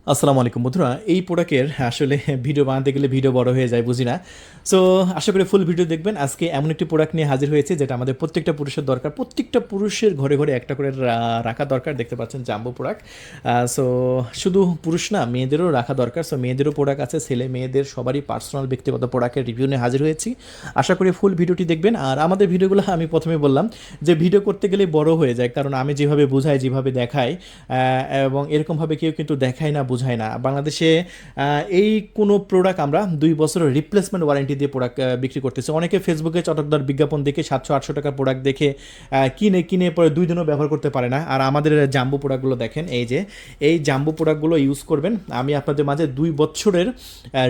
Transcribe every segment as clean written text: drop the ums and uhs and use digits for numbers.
আসসালামু আলাইকুম বন্ধুরা, এই প্রোডাক্টের আসলে ভিডিও বানাতে গেলে ভিডিও বড় হয়ে যায়, বুঝি না। সো আশা করি ফুল ভিডিও দেখবেন। আজকে এমন একটি প্রোডাক্ট নিয়ে হাজির হয়েছে যেটা আমাদের প্রত্যেকটা পুরুষের দরকার, প্রত্যেকটা পুরুষের ঘরে ঘরে একটা করে রাখা দরকার। দেখতে পাচ্ছেন জাম্বো প্রোডাক্ট। সো শুধু পুরুষ না, মেয়েদেরও রাখা দরকার। সো মেয়েদেরও প্রোডাক্ট আছে, ছেলে মেয়েদের সবারই পার্সোনাল ব্যক্তিগত প্রোডাক্টের রিভিউ নিয়ে হাজির হয়েছি। আশা করি ফুল ভিডিওটি দেখবেন। আর আমাদের ভিডিওগুলো আমি প্রথমে বললাম যে ভিডিও করতে গেলে বড় হয়ে যায়, কারণ আমি যেভাবে বুঝাই, যেভাবে দেখাই, এবং এরকমভাবে কেউ কিন্তু দেখায় না, বোঝায় না। বাংলাদেশে এই কোনো প্রোডাক্ট আমরা 2 বছরের রিপ্লেসমেন্ট ওয়ারেন্টি দিয়ে প্রোডাক্ট বিক্রি করতেছি। অনেকে ফেসবুকে চটকদার বিজ্ঞাপন দেখে 700-800 টাকার প্রোডাক্ট দেখে কিনে কিনে পরে 2 দিনও ব্যবহার করতে পারে না। আর আমাদের জাম্বো প্রোডাক্টগুলো দেখেন, এই যে এই জাম্বো প্রোডাক্টগুলো ইউজ করবেন। আমি আপনাদের মাঝে 2 বছরের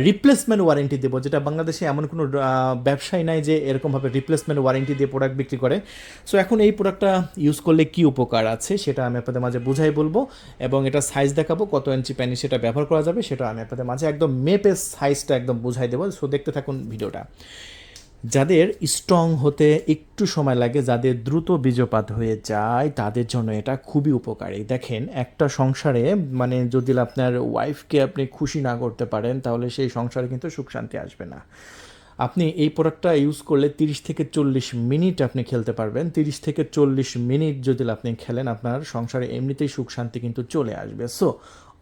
রিপ্লেসমেন্ট ওয়ারেন্টি দেবো, যেটা বাংলাদেশে এমন কোনো ব্যবসায়ী নাই যে এরকমভাবে রিপ্লেসমেন্ট ওয়ারেন্টি দিয়ে প্রোডাক্ট বিক্রি করে। সো এখন এই প্রোডাক্টটা ইউজ করলে কী উপকার আছে সেটা আমি আপনাদের মাঝে বুঝাই বলবো, এবং এটা সাইজ দেখাবো, কত ইঞ্চি প্যানি সেটা ব্যবহার করা যাবে সেটা আমি আপনাদের মাঝে একদম মেপে সাইজটা একদম বুঝাই দেবো। সো দেখতে থাকুন ভিডিওটা। যাদের স্ট্রং হতে একটু সময় লাগে, যাদের দ্রুত বীর্যপাত হয়ে যায়, তাদের জন্য এটা খুবই উপকারী। দেখেন, একটা সংসারে মানে যদি আপনার ওয়াইফকে আপনি খুশি না করতে পারেন, তাহলে সেই সংসারে কিন্তু সুখ শান্তি আসবে না। আপনি এই প্রোডাক্টটা ইউজ করলে 30 থেকে 40 মিনিট আপনি খেলতে পারবেন। 30 থেকে 40 মিনিট যদি আপনি খেলেন, আপনার সংসারে এমনিতেই সুখ শান্তি কিন্তু চলে আসবে। সো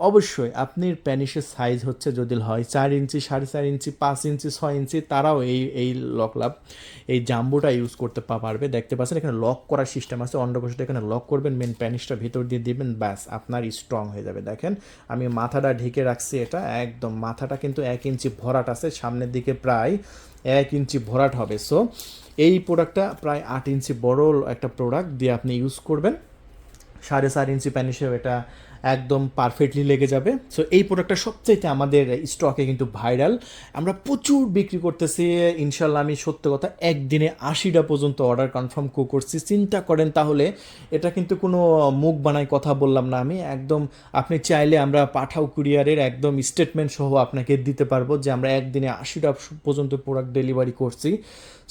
অবশ্যই আপনার প্যানিসের সাইজ হচ্ছে যদি হয় 4 ইঞ্চি, 4.5 ইঞ্চি, 5 ইঞ্চি, 6 ইঞ্চি, তারাও এই লক লাভ এই জাম্বোটা ইউজ করতে পারবে। দেখতে পাচ্ছেন এখানে লক করার সিস্টেম আছে, অন্ডকোষটা এখানে লক করবেন, মেন প্যানিসটা ভিতর দিয়ে দিবেন, ব্যাস আপনার স্ট্রং হয়ে যাবে। দেখেন আমি মাথাটা ঢেকে রাখছি, এটা একদম মাথাটা কিন্তু 1 ইঞ্চি ভরাট আছে, সামনের দিকে প্রায় 1 ইঞ্চি ভরাট হবে। সো এই প্রোডাক্টটা প্রায় 8 ইঞ্চি বড় একটা প্রোডাক্ট দিয়ে আপনি ইউজ করবেন। 4.5 ইঞ্চি প্যানিসেও এটা একদম পারফেক্টলি লেগে যাবে। সো এই প্রোডাক্টটা সবচাইতে আমাদের স্টকে কিন্তু ভাইরাল, আমরা প্রচুর বিক্রি করতেছি। ইনশাল্লাহ আমি সত্য কথা একদিনে 80টা পর্যন্ত অর্ডার কনফার্ম করছি। চিন্তা করেন তাহলে, এটা কিন্তু কোনো মুখ বানায় কথা বললাম না আমি, একদম আপনি চাইলে আমরা পাঠাও কুরিয়ারের একদম স্টেটমেন্ট সহ আপনাকে দিতে পারবো যে আমরা একদিনে 80টা পর্যন্ত প্রোডাক্ট ডেলিভারি করছি।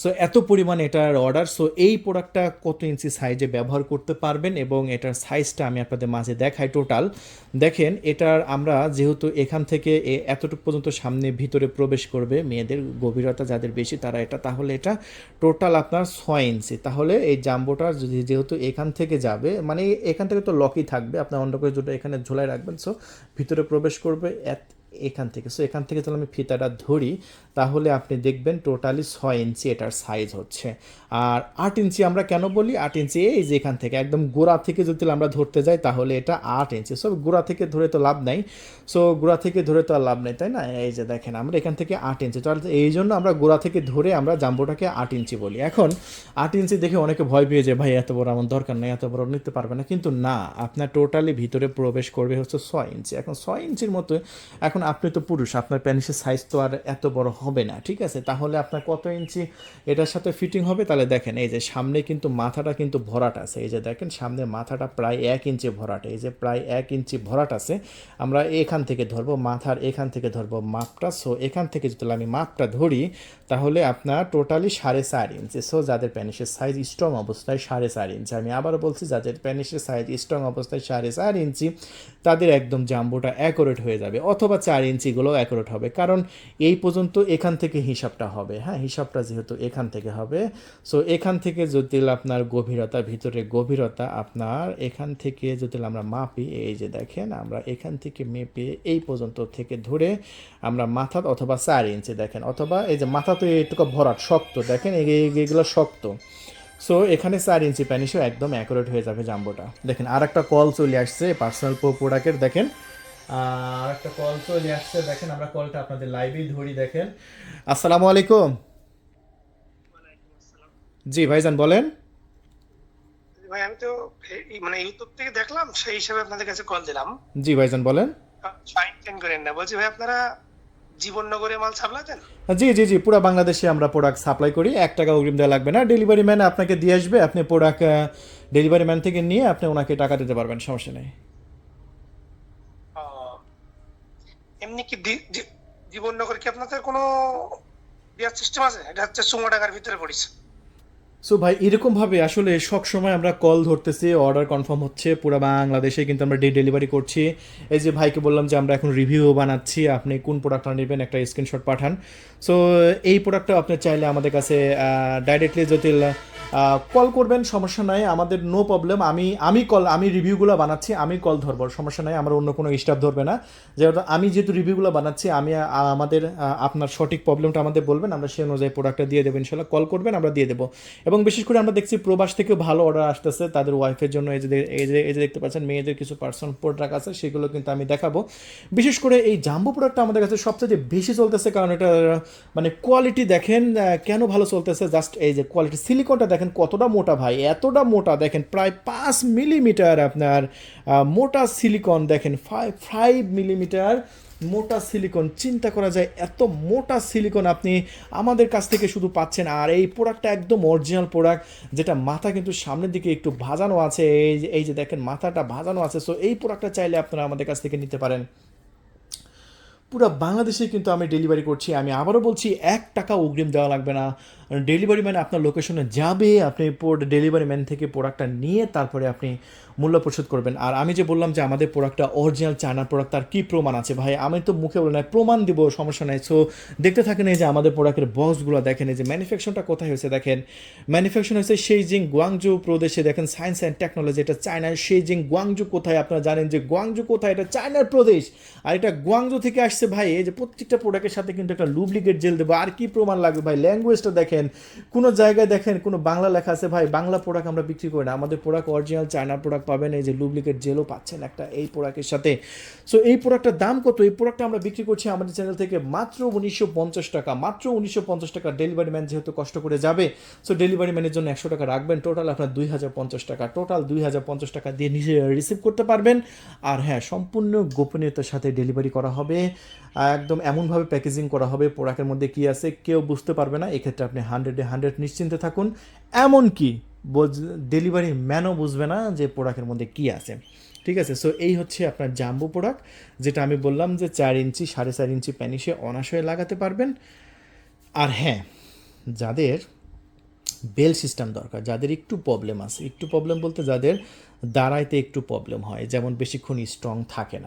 সো এত পরিমাণ এটার অর্ডার। সো এই প্রোডাক্টটা কত ইঞ্চি সাইজে ব্যবহার করতে পারবেন এবং এটার সাইজটা আমি আপনাদের মাঝে দেখাই টোটাল। দেখেন এটার আমরা যেহেতু এখান থেকে এতটুকু পর্যন্ত সামনে ভিতরে প্রবেশ করবে, মেয়েদের গভীরতা যাদের বেশি তারা এটা, তাহলে এটা টোটাল আপনার 6 ইঞ্চি। তাহলে এই জাম্বোটা যদি যেহেতু এখান থেকে যাবে, মানে এখান থেকে তো লকই থাকবে, আপনার অন্য করে দুটো এখানে ঝোলায় রাখবেন। সো ভিতরে প্রবেশ করবে এখান থেকে। সো এখান থেকে যদি আমি ফিতাটা ধরি, তাহলে আপনি দেখবেন টোটালি 6 ইঞ্চি এটার সাইজ হচ্ছে। আর 8 ইঞ্চি আমরা কেন বলি 8 ইঞ্চি, এই যে এখান থেকে একদম গোড়া থেকে যদি আমরা ধরতে যাই তাহলে এটা 8 ইঞ্চি। সো গোড়া থেকে ধরে তো লাভ নাই, সো গোড়া থেকে ধরে তো আর লাভ নেই, তাই না? এই যে দেখেন আমরা এখান থেকে 8 ইঞ্চি, তাহলে এই জন্য আমরা গোড়া থেকে ধরে আমরা জাম্বোটাকে 8 ইঞ্চি বলি। এখন 8 ইঞ্চি দেখে অনেকে ভয় পেয়ে যায়, ভাই এত বড় আমার দরকার নেই, এত বড় নিতে পারবে না, কিন্তু না, আপনার টোটালি ভিতরে প্রবেশ করবে হচ্ছে 6 ইঞ্চি। এখন 6 ইঞ্চির মতো, এখন আপনি তো পুরুষ, আপনার প্যানিসের সাইজ তো আর এত বড় হবে না, ঠিক আছে? তাহলে আপনার কত ইঞ্চি এটার সাথে ফিটিং হবে? তাহলে দেখেন এই যে সামনে কিন্তু মাথাটা কিন্তু ভরাট আছে, এই যে দেখেন সামনে মাথাটা প্রায় 1 ইঞ্চি ভরাট, এই যে প্রায় 1 ইঞ্চি ভরাট আছে। আমরা এখান থেকে ধরবো, মাথার এখান থেকে ধরবো মাপটা। সো এখান থেকে যদি আমি মাপটা ধরি, তাহলে আপনার টোটালি 4.5 ইঞ্চি। সো যাদের প্যানিসের সাইজ স্ট্রং অবস্থায় 4.5 ইঞ্চি, আমি আবারও বলছি যাদের প্যানিসের সাইজ স্ট্রং অবস্থায় 4.5 ইঞ্চি, তাদের একদম জাম্বোটা অ্যাকোরেট হয়ে যাবে, অথবা 4 ইঞ্চিগুলো অ্যাকোরেট হবে, কারণ এই পর্যন্ত এখান থেকে হিসাবটা হবে। হ্যাঁ, হিসাবটা যেহেতু এখান থেকে হবে, সো এখান থেকে যদি আপনার গভীরতা, ভিতরে গভীরতা আপনার এখান থেকে যদি আমরা মাপি, এই যে দেখেন আমরা এখান থেকে মেপে এই পর্যন্ত থেকে ধরে আমরা মাথা, অথবা 4 ইঞ্চি দেখেন, অথবা এই যে মাথা তো এইটুকু ভরাট শক্ত, দেখেন এইগুলো শক্ত। সো এখানে 4 ইঞ্চি প্যানিসও একদম অ্যাকুরেট হয়ে যাবে জাম্বোটা। দেখেন আর একটা কল চলে আসছে পার্সোনাল প্রোডাক্টের, দেখেন আর একটা কল চলে আসছে, দেখেন আমরা কলটা আপনাদের লাইভেই ধরি। দেখেন, আসসালামু আলাইকুম। ওয়ালাইকুম আসসালাম। জি ভাইজান বলেন। ভাই আমি তো মানে ইউটিউব থেকে দেখলাম, সেই হিসাবে আপনাদের কাছে কল দিলাম। জি ভাইজান বলেন। ফাইন টেন করেন না, বলছি ভাই আপনারা জীবননগরে মাল সাপ্লাই দেন? জি জি জি, পুরো বাংলাদেশে আমরা প্রোডাক্ট সাপ্লাই করি, 1 টাকা অগ্রিম দেওয়া লাগবে না। ডেলিভারি ম্যান আপনাকে দিয়ে আসবে, আপনি প্রোডাক্ট ডেলিভারি ম্যান থেকে নিয়ে আপনি ওনাকে টাকা দিতে পারবেন, সমস্যা নেই। আহ, এমনি কি জীবননগর কি আপনাদের কোনো দেওয়ার সিস্টেম আছে? এটা হচ্ছে সুমো টাকার ভিতরে পড়েছে। সো ভাই এরকমভাবে আসলে সব সময় আমরা কল ধরতেছি, অর্ডার কনফার্ম হচ্ছে পুরো বাংলাদেশে, কিন্তু আমরা ডেলিভারি করছি। এই যে ভাইকে বললাম যে আমরা এখন রিভিউ বানাচ্ছি, আপনি কোন প্রোডাক্টটা নেবেন একটা স্ক্রিনশট পাঠান। সো এই প্রোডাক্টটা আপনি চাইলে আমাদের কাছে ডাইরেক্টলি যদি কল করবেন সমস্যা নাই, আমাদের নো প্রবলেম। আমি রিভিউগুলো বানাচ্ছি, আমি কল ধরবো, সমস্যা নাই, আমার অন্য কোনো স্টাফ ধরবে না। যেহেতু আমি যেহেতু রিভিউগুলো বানাচ্ছি, আমি আমাদের আপনার সঠিক প্রবলেমটা আমাদের বলবেন, আমরা সেই অনুযায়ী প্রোডাক্টটা দিয়ে দেবো ইনশাল্লাহ। কল করবেন, আমরা দিয়ে দেবো। এবং বিশেষ করে আমরা দেখছি প্রবাস থেকেও ভালো অর্ডার আসতেছে তাদের ওয়াইফের জন্য। এই যে দেখতে পাচ্ছেন মেয়েদের কিছু পার্সোনাল প্রোডাক্ট আছে, সেগুলো কিন্তু আমি দেখাবো। বিশেষ করে এই জাম্বো প্রোডাক্টটা আমাদের কাছে সবচেয়ে বেশি চলতেছে, কারণ এটা মানে কোয়ালিটি দেখেন কেন ভালো চলতেছে। জাস্ট এই যে কোয়ালিটি, সিলিকনটা দেখেন কতটা মোটা ভাই, এতটা মোটা দেখেন, প্রায় 5 মিলিমিটার আপনার মোটা সিলিকন দেখেন, 5 মিলিমিটার মোটা সিলিকন। চিন্তা করা যায় এত মোটা সিলিকন আপনি আমাদের কাছ থেকে শুধু পাচ্ছেন। আর এই প্রোডাক্টটা একদম অরিজিনাল প্রোডাক্ট, যেটা মাথা কিন্তু সামনের দিকে একটু ভাজানো আছে, এই যে দেখেন মাথাটা ভাজানো আছে। সো এই প্রোডাক্টটা চাইলে আপনারা আমাদের কাছ থেকে নিতে পারেন। পুরো বাংলাদেশে কিন্তু আমি ডেলিভারি করছি। আমি আবারও বলছি, 1 টাকা অগ্রিম দেওয়া লাগবে না। ডেলিভারি ম্যান আপনার লোকেশনে যাবে, আপনি ডেলিভারি ম্যান থেকে প্রোডাক্টটা নিয়ে তারপরে আপনি মূল্য পরিশোধ করবেন। আর আমি যে বললাম যে আমাদের প্রোডাক্টটা অরিজিনাল চায়নার প্রোডাক্ট, তার কী প্রমাণ আছে ভাই? আমি তো মুখে বলে নাই, প্রমাণ দিব, সমস্যা নাই। সো দেখতে থাকেন, এই যে আমাদের প্রোডাক্টের বক্সগুলো দেখেন, এই যে ম্যানুফ্যাকচারটা কোথায় হয়েছে দেখেন। ম্যানুফ্যাকচার হয়েছে সেইজিং গুয়াংজু প্রদেশে, দেখেন সায়েন্স অ্যান্ড টেকনোলজি। এটা চায়নার সেইজিং। গুয়াংজু কোথায় আপনারা জানেন যে গুয়াংজু কোথায়? এটা চায়নার প্রদেশ। আর এটা গুয়াংজু থেকে আসছে ভাই। এই যে প্রত্যেকটা প্রোডাক্টের সাথে কিন্তু একটা লুব্রিকেট জেল দেবো। আর কি প্রমাণ লাগবে ভাই? ল্যাঙ্গুয়েজটা দেখেন, কোনো জায়গায় দেখেন কোনো বাংলা লেখা আছে ভাই? বাংলা প্রোডাক্ট আমরা বিক্রি করি না, আমাদের প্রোডাক্ট অরিজিনাল চায়নার প্রোডাক্ট পাবেন। এই যে লুব্রিকেট জেলও পাচ্ছেন একটা এই প্রোডাক্টের সাথে। সো এই প্রোডাক্টের দাম কত? এই প্রোডাক্টটা আমরা বিক্রি করছি আমাদের চ্যানেল থেকে মাত্র 1950 টাকা। মাত্র 1950 টাকা। ডেলিভারি ম্যান যেহেতু কষ্ট করে যাবে, সো ডেলিভারি ম্যানের জন্য 100 টাকা রাখবেন। টোটাল আপনার 2050 টাকা। টোটাল 2050 টাকা দিয়ে নিজে রিসিভ করতে পারবেন। আর হ্যাঁ, সম্পূর্ণ গোপনীয়তার সাথে ডেলিভারি করা হবে। একদম এমনভাবে প্যাকেজিং করা হবে, প্রোডাক্টের মধ্যে কী আছে কেউ বুঝতে পারবে না। এক্ষেত্রে আপনি 100-এ 100 নিশ্চিন্তে থাকুন। এমনকি ডেলিভারি ম্যানও বুঝবে না যে প্রোডাক্টের মধ্যে কী আছে। ঠিক আছে? সো এই হচ্ছে আপনার জাম্বো প্রোডাক্ট, যেটা আমি বললাম যে 4 ইঞ্চি 4.5 ইঞ্চি প্যানিসে অনায়াসে লাগাতে পারবেন। আর হ্যাঁ, যাদের বেল সিস্টেম দরকার, যাদের একটু প্রবলেম আছে, একটু প্রবলেম বলতে যাদের দাঁড়াইতে একটু প্রবলেম হয়, যেমন বেশিক্ষণ স্ট্রং থাকে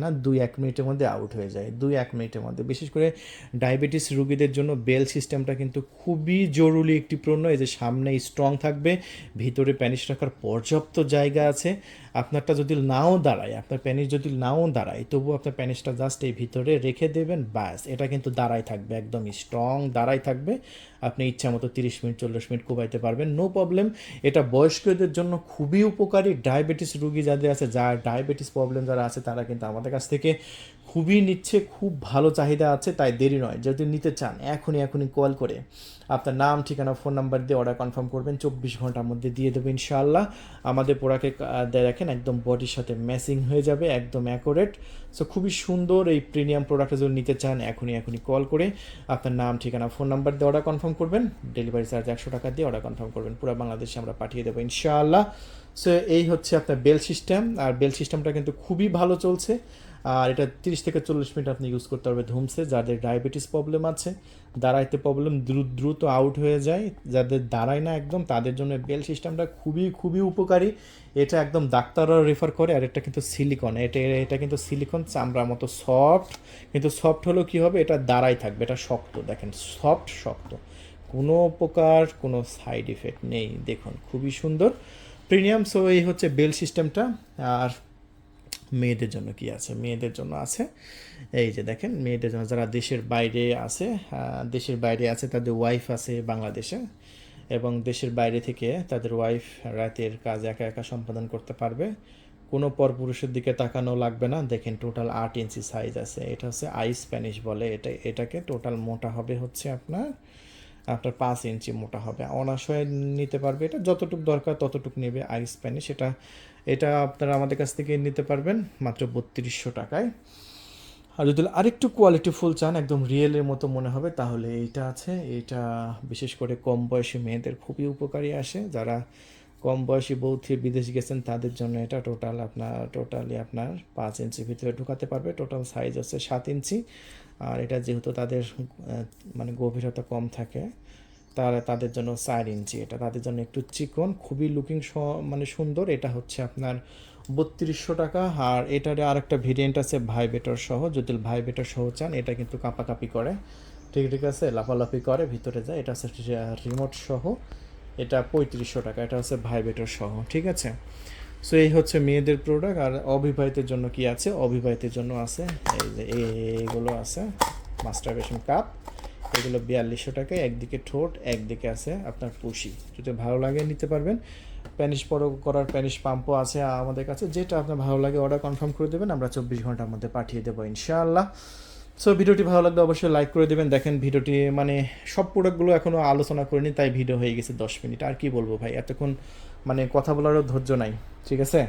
না, 2-1 মিনিটের মধ্যে আউট হয়ে যায়, 2-1 মিনিটের মধ্যে। বিশেষ করে ডায়াবেটিস রোগীদের জন্য বেল সিস্টেমটা কিন্তু খুবই জরুরি একটি পণ্য। এই যে সামনে স্ট্রং থাকবে, ভিতরে প্যানিস রাখার পর্যাপ্ত জায়গা আছে। আপনারটা যদি নাও দাঁড়ায়, আপনার প্যানিস যদি নাও দাঁড়ায়, তবুও আপনার প্যানিসটা জাস্ট এই ভিতরে রেখে দেবেন, ব্যাস। এটা কিন্তু দাঁড়াই থাকবে, একদম স্ট্রং দাঁড়াই থাকবে। আপনি ইচ্ছা মতো 30 মিনিট 40 মিনিট কোবাইতে পারবেন, নো প্রবলেম। এটা বয়স্কদের জন্য খুবই উপকারী। ডায়াবেটিস রোগী যাদের আছে, যার ডায়াবেটিস প্রবলেম যারা আছে, তারা কিন্তু আমাদের কাছ থেকে খুবই নিচ্ছে, খুব ভালো চাহিদা আছে। তাই দেরি নয়, যদি নিতে চান এখনই কল করে আপনার নাম, ঠিকানা, ফোন নাম্বার দিয়ে অর্ডার কনফার্ম করবেন। 24 ঘন্টার মধ্যে দিয়ে দেবো ইনশাআল্লাহ। আমাদের প্রোডাক্টে দেখেন একদম বডির সাথে ম্যাচিং হয়ে যাবে, একদম অ্যাকোরেট। সো খুবই সুন্দর এই প্রিমিয়াম প্রোডাক্টটা যদি নিতে চান এখনই কল করে আপনার নাম, ঠিকানা, ফোন নাম্বার দিয়ে অর্ডার কনফার্ম করবেন। ডেলিভারি চার্জ 100 টাকা দিয়ে অর্ডার কনফার্ম করবেন। পুরো বাংলাদেশে আমরা পাঠিয়ে দেবো ইনশাআল্লাহ। সো এই হচ্ছে আপনার বেল সিস্টেম। আর বেল সিস্টেমটা কিন্তু খুবই ভালো চলছে। আর এটা 30-40 মিনিট আপনি ইউজ করতে পারবে ধুমসে। যাদের ডায়াবেটিস প্রবলেম আছে, দাঁড়াইতে প্রবলেম, দ্রুত আউট হয়ে যায়, যাদের দাঁড়ায় না একদম, তাদের জন্য বেল সিস্টেমটা খুবই উপকারী। এটা একদম ডাক্তাররা রেফার করে। আর এটা কিন্তু সিলিকন, এটা কিন্তু সিলিকন, চামড়ার মতো সফট। কিন্তু সফট হলেও কী হবে? এটা দাঁড়াই থাকবে, এটা শক্ত, দেখেন শক্ত, কোনো প্রকার কোনো সাইড ইফেক্ট নেই। দেখুন খুবই সুন্দর, প্রিমিয়াম। সো এই হচ্ছে বেল সিস্টেমটা। আর মেয়েদের জন্য কি আছে? মেয়েদের জন্য আছে এই যে দেখেন, মেয়েদের জন্য যারা দেশের বাইরে আছে, তাদের ওয়াইফ আছে বাংলাদেশে, এবং দেশের বাইরে থেকে তাদের ওয়াইফ রাতের কাজ একা সম্পাদন করতে পারবে। কোনো পরপুরুষের দিকে তাকানো লাগবে না। দেখেন টোটাল 8 ইঞ্চি সাইজ আছে। এটা হচ্ছে আইস স্প্যানিশ বলে এটাকে। টোটাল মোটা হবে হচ্ছে আপনার 5 ইঞ্চি মোটা হবে, অনায়াসে নিতে পারবে। এটা যতটুকু দরকার ততটুকু নেবে আইস স্প্যানিশ। এটা আপনারা আমাদের কাছ থেকে নিতে পারবেন মাত্র 3200 টাকায়। আর যদি আরেকটু কোয়ালিটিফুল চান, একদম রিয়েলের মতো মনে হবে, তাহলে এইটা আছে। এটা বিশেষ করে কম বয়সী মেয়েদের খুবই উপকারী আসে। যারা কম বয়সী বৌথি বিদেশ গেছেন, তাদের জন্য এটা টোটালি আপনার 5 ইঞ্চির ভিতরে ঢুকাতে পারবে। টোটাল সাইজ হচ্ছে 7 ইঞ্চি। আর এটা যেহেতু তাদের মানে গভীরতা কম থাকে, তাদের জন্য 4 ইঞ্চি, এটা তাদের জন্য একটু চিকন, খুবই লুকিং মানে সুন্দর। এটা হচ্ছে আপনার 3200 টাকা। আর এটার আরেকটা ভেরিয়েন্ট আছে ভাইব্রেটর সহ, যদি ভাইব্রেটর সহ চান, এটা কিন্তু কাঁপাকাঁপি করে, ঠিক ঠিক আছে, লাফালাফি করে, ভিতরে যায়। এটা হচ্ছে রিমোট সহ, এটা 3500 টাকা। এটা হচ্ছে ভাইব্রেটর সহ, ঠিক আছে। সো এই হচ্ছে মেয়েদের প্রোডাক্ট। আর অবিবাহিতের জন্য কি আছে, অবিবাহিতের জন্য আছে এই যে এইগুলো আছে, মাস্টারবেশন কাপ, এগুলো 4200 টাকায়। একদিকে ঠোঁট, একদিকে আছে আপনার পুশি, যদি ভালো লাগে নিতে পারবেন। প্যানিশ করার প্যানিশ পাম্পও আছে আমাদের কাছে, যেটা আপনার ভালো লাগে অর্ডার কনফার্ম করে দেবেন, আমরা 24 ঘন্টার মধ্যে পাঠিয়ে দেবো ইনশাআল্লাহ। সো ভিডিওটি ভালো লাগলে অবশ্যই লাইক করে দেবেন। দেখেন ভিডিওটি মানে সব প্রোডাক্টগুলো এখনও আলোচনা করিনি, তাই ভিডিও হয়ে গেছে 10 মিনিট। আর কি বলবো ভাই, এতক্ষণ মানে কথা বলারও ধৈর্য নাই, ঠিক আছে।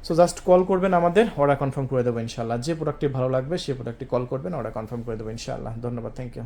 সো জাস্ট কল করবেন আমাদের, অর্ডার কনফার্ম করে দেবো ইনশাআল্লাহ। যে প্রোডাক্টটি ভালো লাগবে সেই প্রোডাক্টটি কল করবেন, অর্ডার কনফার্ম করে দেবো ইনশাআল্লাহ। ধন্যবাদ, থ্যাংক ইউ।